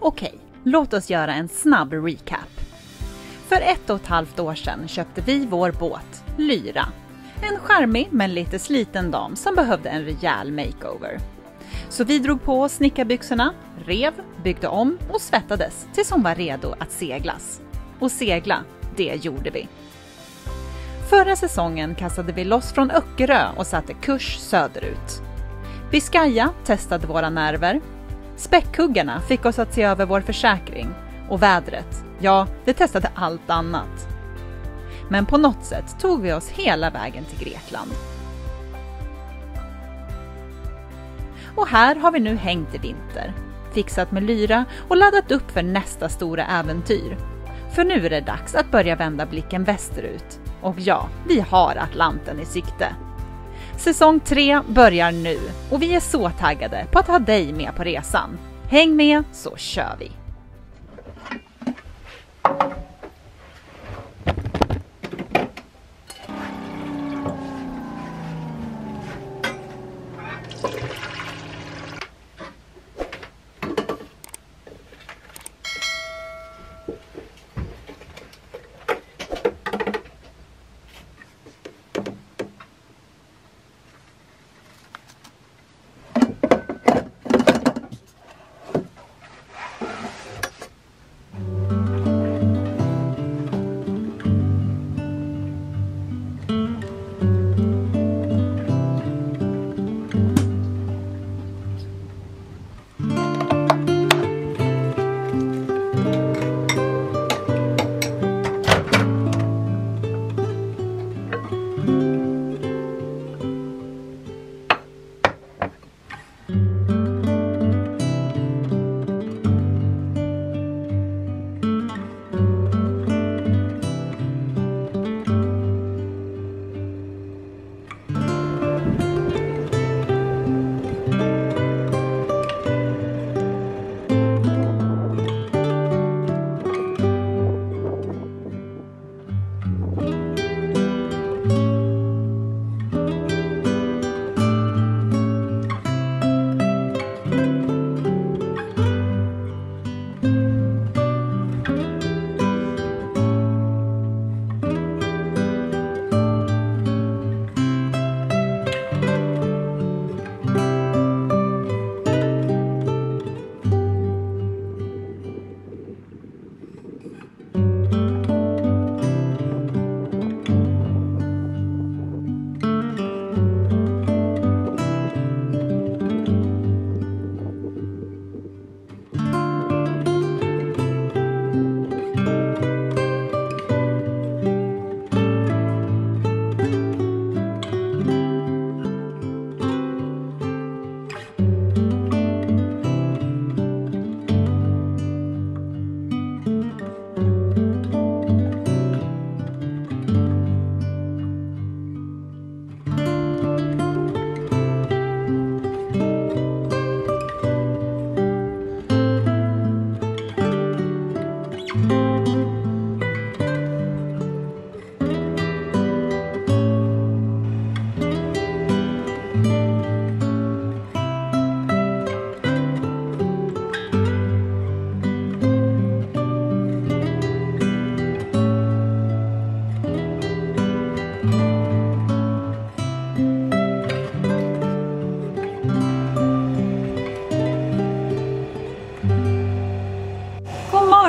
Okej, låt oss göra en snabb recap. För 1,5 år sedan köpte vi vår båt, Lyra. En charmig men lite sliten dam som behövde en rejäl makeover. Så vi drog på oss snickarbyxorna, rev, byggde om och svettades tills hon var redo att seglas. Och segla, det gjorde vi. Förra säsongen kastade vi loss från Öckerö och satte kurs söderut. Biscaya testade våra nerver. Späckhuggarna fick oss att se över vår försäkring. Och vädret, ja, det testade allt annat. Men på något sätt tog vi oss hela vägen till Grekland. Och här har vi nu hängt i vinter, fixat med Lyra och laddat upp för nästa stora äventyr. För nu är det dags att börja vända blicken västerut. Och ja, vi har Atlanten i sikte. Säsong 3 börjar nu och vi är så taggade på att ha dig med på resan. Häng med så kör vi!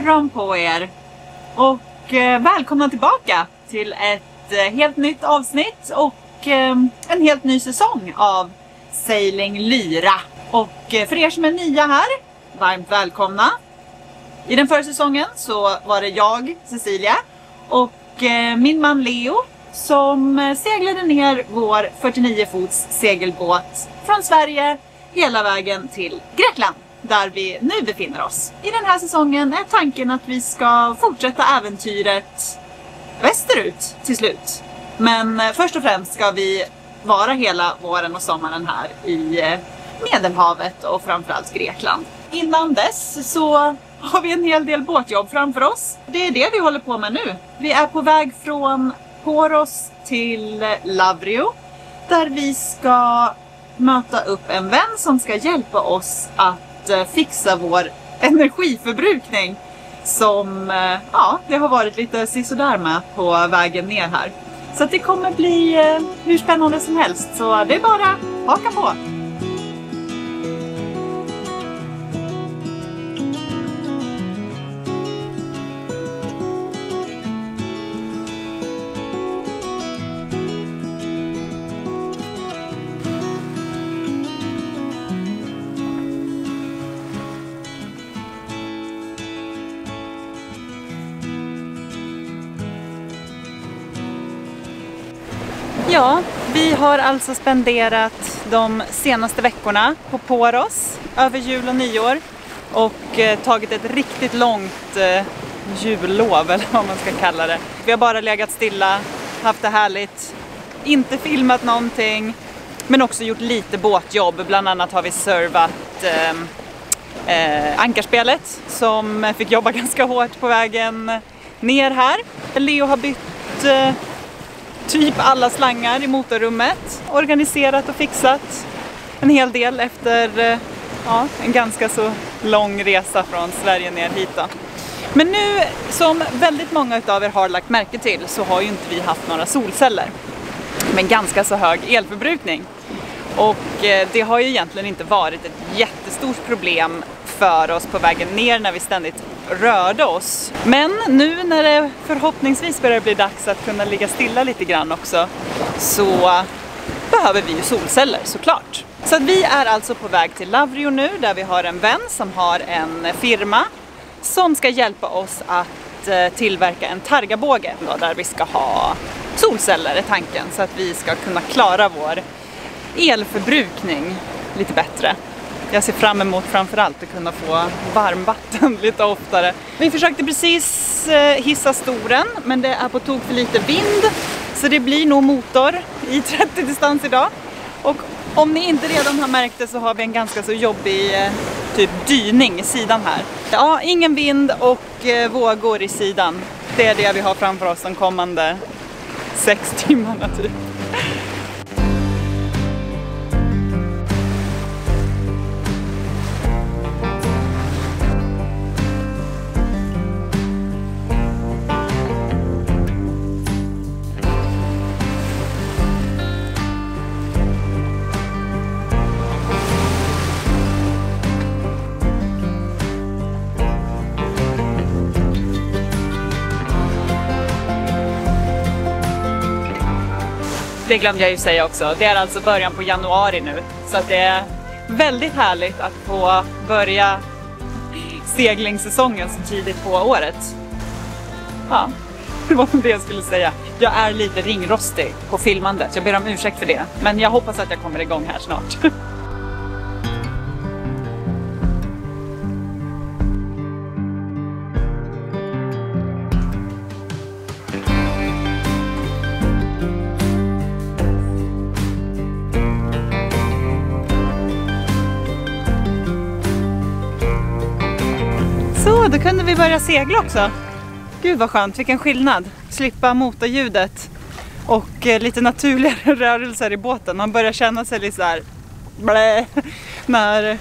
morgon på er och välkomna tillbaka till ett helt nytt avsnitt och en helt ny säsong av Sailing Lyra. Och för er som är nya här, varmt välkomna. I den förra säsongen så var det jag, Cecilia, och min man Leo som seglade ner vår 49 fots segelbåt från Sverige hela vägen till Grekland, där vi nu befinner oss. I den här säsongen är tanken att vi ska fortsätta äventyret västerut till slut. Men först och främst ska vi vara hela våren och sommaren här i Medelhavet och framförallt Grekland. Innan dess så har vi en hel del båtjobb framför oss. Det är det vi håller på med nu. Vi är på väg från Poros till Lavrio, där vi ska möta upp en vän som ska hjälpa oss att fixa vår energiförbrukning som ja, det har varit lite sisådär med på vägen ner här. Så att det kommer bli hur spännande som helst, så det är bara haka på! Ja, vi har alltså spenderat de senaste veckorna på Poros över jul och nyår och tagit ett riktigt långt jullov, eller vad man ska kalla det. Vi har bara legat stilla, haft det härligt, inte filmat någonting, men också gjort lite båtjobb. Bland annat har vi servat ankarspelet som fick jobba ganska hårt på vägen ner här. Leo har bytt typ alla slangar i motorrummet, organiserat och fixat en hel del efter ja, en ganska så lång resa från Sverige ner hit då. Men nu, som väldigt många av er har lagt märke till, så har ju inte vi haft några solceller med ganska så hög elförbrukning. Och det har ju egentligen inte varit ett jättestort problem för oss på vägen ner när vi ständigt rörde oss. Men nu när det förhoppningsvis börjar bli dags att kunna ligga stilla lite grann också, så behöver vi ju solceller såklart. Så att vi är alltså på väg till Lavrio nu, där vi har en vän som har en firma som ska hjälpa oss att tillverka en targabåge då, där vi ska ha solceller i tanken, så att vi ska kunna klara vår elförbrukning lite bättre. Jag ser fram emot framförallt att kunna få varmvatten lite oftare. Vi försökte precis hissa storen, men det är på tok för lite vind, så det blir nog motor i 30 distans idag. Och om ni inte redan har märkt det, så har vi en ganska så jobbig typ dyning i sidan här. Ja, ingen vind och vågor i sidan. Det är det vi har framför oss de kommande 6 timmarna typ. Det glömde jag ju säga också. Det är alltså början på januari nu. Så att det är väldigt härligt att få börja seglingssäsongen så tidigt på året. Ja, det var det jag skulle säga. Jag är lite ringrostig på filmandet. Jag ber om ursäkt för det. Men jag hoppas att jag kommer igång här snart. Så, då kunde vi börja segla också. Gud vad skönt, vilken skillnad. Slippa motorljudet och lite naturligare rörelser i båten. Man börjar känna sig lite så här blä, när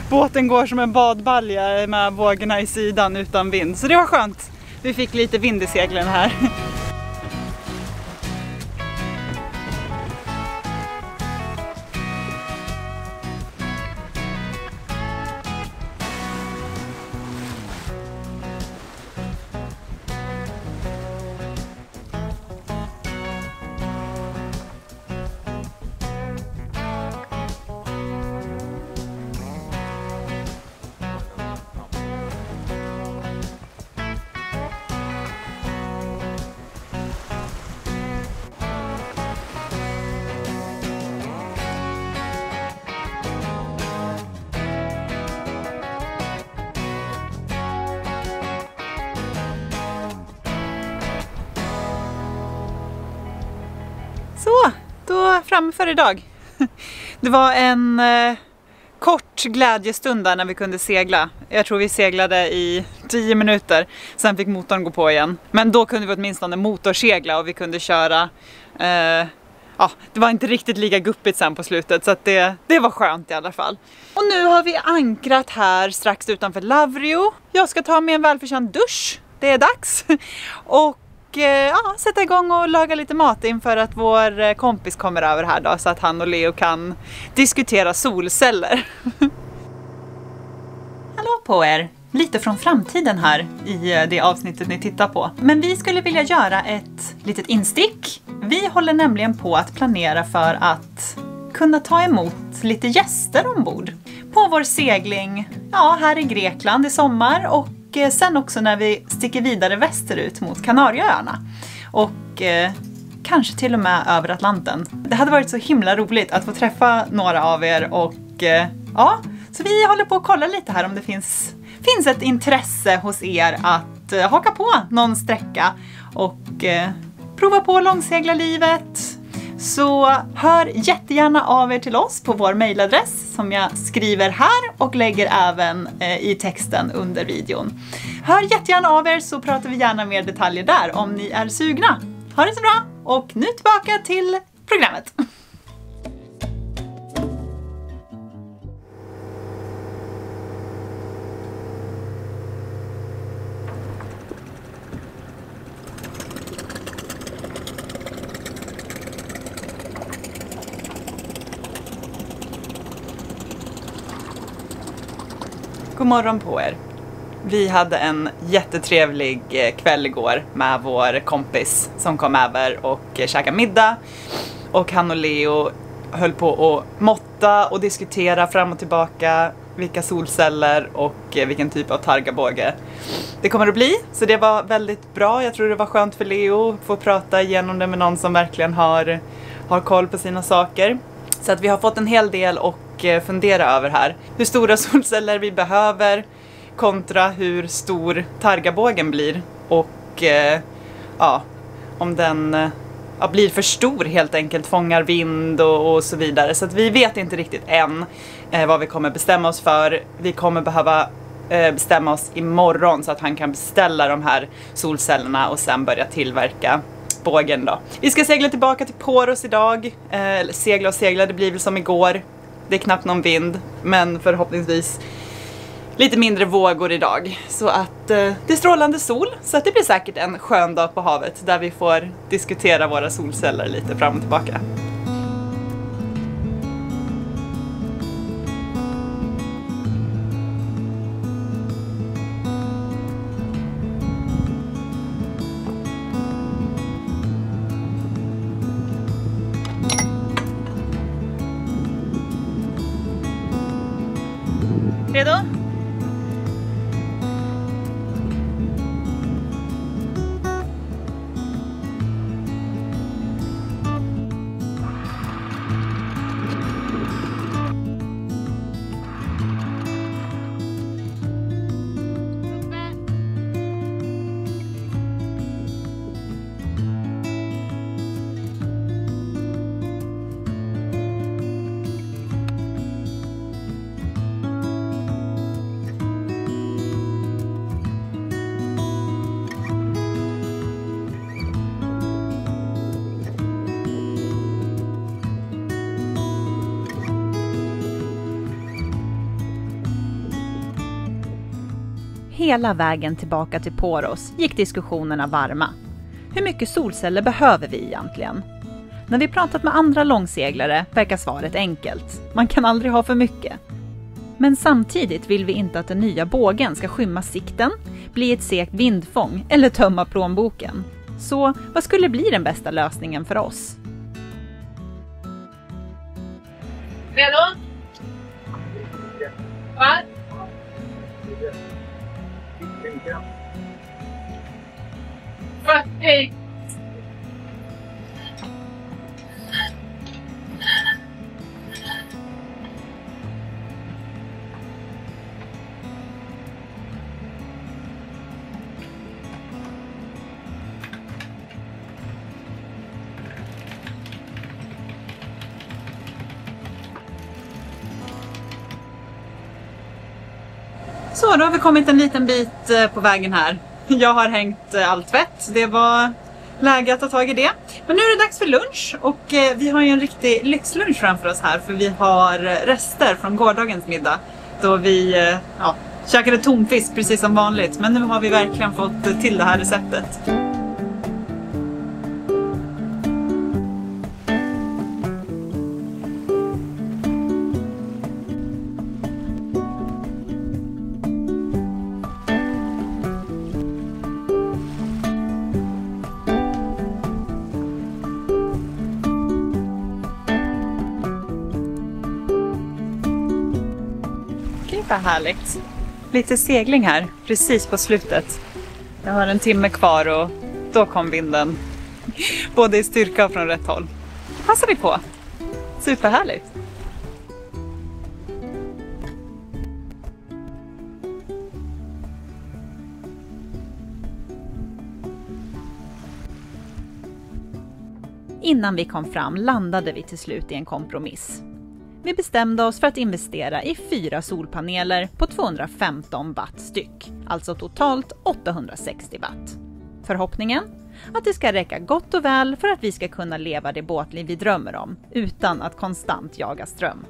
båten går som en badbalja med vågorna i sidan utan vind. Så det var skönt. Vi fick lite vind i seglen här. Så, då framme för idag. Det var en kort glädjestund där när vi kunde segla. Jag tror vi seglade i 10 minuter. Sen fick motorn gå på igen. Men då kunde vi åtminstone motorsegla och vi kunde köra ja, det var inte riktigt lika guppigt sen på slutet, så att det var skönt i alla fall. Och nu har vi ankrat här strax utanför Lavrio. Jag ska ta med en välförtjänt dusch. Det är dags. Och ja, sätta igång och laga lite mat inför att vår kompis kommer över här då, så att han och Leo kan diskutera solceller. Hallå på er! Lite från framtiden här i det avsnittet ni tittar på. Men vi skulle vilja göra ett litet instick. Vi håller nämligen på att planera för att kunna ta emot lite gäster ombord. På vår segling, ja, här i Grekland i sommar och sen också när vi sticker vidare västerut mot Kanarieöarna. Och kanske till och med över Atlanten. Det hade varit så himla roligt att få träffa några av er och ja, så vi håller på att kolla lite här om det finns ett intresse hos er att haka på någon sträcka och prova på långsegla livet. Så hör jättegärna av er till oss på vår mejladress som jag skriver här och lägger även i texten under videon. Hör jättegärna av er så pratar vi gärna mer detaljer där om ni är sugna. Ha det så bra och nu tillbaka till programmet. God morgon på er. Vi hade en jättetrevlig kväll igår med vår kompis som kom över och käkade middag. Och han och Leo höll på att måtta och diskutera fram och tillbaka vilka solceller och vilken typ av targabåge det kommer att bli. Så det var väldigt bra. Jag tror det var skönt för Leo att få prata igenom det med någon som verkligen har koll på sina saker. Så att vi har fått en hel del och fundera över här. Hur stora solceller vi behöver kontra hur stor targabågen blir. Och ja, om den blir för stor helt enkelt, fångar vind och så vidare. Så att vi vet inte riktigt än vad vi kommer bestämma oss för. Vi kommer behöva bestämma oss imorgon så att han kan beställa de här solcellerna och sen börja tillverka bågen då. Vi ska segla tillbaka till Poros idag. Segla, det blir väl som igår. Det är knappt någon vind, men förhoppningsvis lite mindre vågor idag. Så att det är strålande sol, så att det blir säkert en skön dag på havet där vi får diskutera våra solceller lite fram och tillbaka. Redo? Hela vägen tillbaka till Poros gick diskussionerna varma. Hur mycket solceller behöver vi egentligen? När vi pratat med andra långseglare verkar svaret enkelt. Man kan aldrig ha för mycket. Men samtidigt vill vi inte att den nya bågen ska skymma sikten, bli ett segt vindfång eller tömma plånboken. Så vad skulle bli den bästa lösningen för oss? Redo? Va? Hej! Så då har vi kommit en liten bit på vägen här. Jag har hängt all tvätt. Det var läge att ta tag i det. Men nu är det dags för lunch och vi har ju en riktig lyxlunch framför oss här, för vi har rester från gårdagens middag då vi käkade tonfisk precis som vanligt, men nu har vi verkligen fått till det här receptet. Vad härligt. Lite segling här, precis på slutet. Jag har en timme kvar och då kom vinden. Både i styrka och från rätt håll. Passar vi på. Superhärligt. Innan vi kom fram landade vi till slut i en kompromiss. Vi bestämde oss för att investera i 4 solpaneler på 215 watt styck, alltså totalt 860 watt. Förhoppningen? Att det ska räcka gott och väl för att vi ska kunna leva det båtliv vi drömmer om, utan att konstant jaga ström.